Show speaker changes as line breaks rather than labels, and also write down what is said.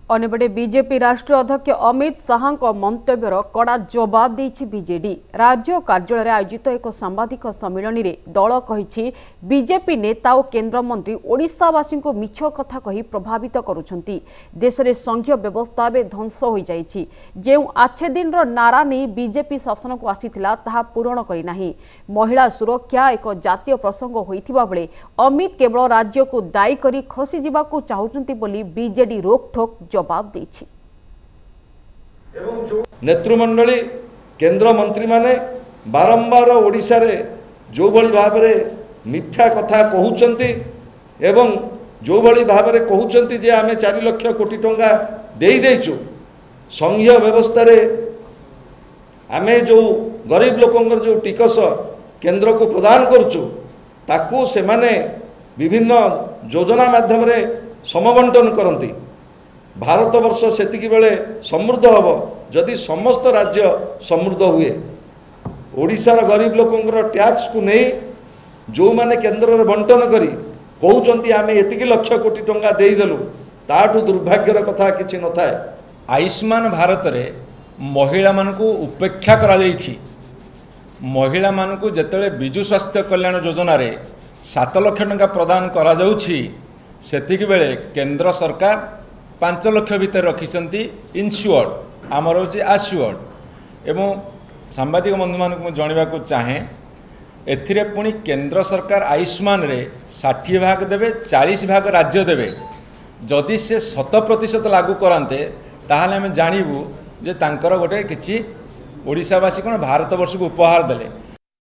अन्यपटे BJP राष्ट्रीय अध्यक्ष अमित शाह मंतव्यर कड़ा जवाब देछि बीजेडी। राज्य कार्यालय आयोजित एक सांबादिक सम्मेलन में दल कही बीजेपी नेता और केन्द्र मंत्री ओडिशावासी को मिछ कथा कही प्रभावित करुछंती। देश में संघीय व्यवस्था एवं ध्वंस हो जाइछि। जेउ आछे दिन नारा नहीं बीजेपी शासन को आसीथिला ताहा पूरण करि नाही। महिला सुरक्षा एक जातीय प्रसंग होइथिबा बेले अमित केवल राज्य को दायी करी खसी जिबाकू चाहुचंती बोली बीजेडी रोकठोक जवाब देछि।
नेतृमंडली केंद्र मंत्री माने बारंबार ओडिशा रे जो भली भाव रे मिथ्या कथा कहउचंती एवं जो भली भाव रे कहउचंती जे आमे 4 लाख कोटी टंका देई देइछु। संघीय व्यवस्था रे आमे जो गरीब लोकंगर जो टिकस केंद्र को प्रदान करछु ताकू से माने विभिन्न योजना माध्यम रे समबंटन करंती। भारत वर्ष सेतिकी बेले समृद्ध हम जदि समस्त राज्य समृद्ध हुए। ओडिशार गरीब लोकंकर टैक्स को नहीं जो माने केंद्र रे बंटन करी कहउचंती आमे एतिकी लक्ष कोटी टंका देई देलु ताठू दुर्भाग्यर कथा किछि न थाए।
आयुष्मान भारत रे महिला मानकू उपेक्षा करा जाइछि। महिला मानकू जेतेले बिजु स्वास्थ्य कल्याण योजना रे 7 लाख टंका प्रदान करा जाउछि सेतिकी बेले केंद्र सरकार 5 लाख भितर रखिछंती इन्स्योर्ड आमर होछि आश्योर्ड। एवं सांबादिक बंधु मानकू जणिबा को चाहे एथिरे पुणी केंद्र सरकार आयुष्मान रे 60 भाग देबे 40 भाग राज्य देबे। जदि से 100% लागू करांते ताहाले हम जानिबू जे तांकर गोटे किछि ओडिशावासी कोन भारत वर्ष को उपहार देले।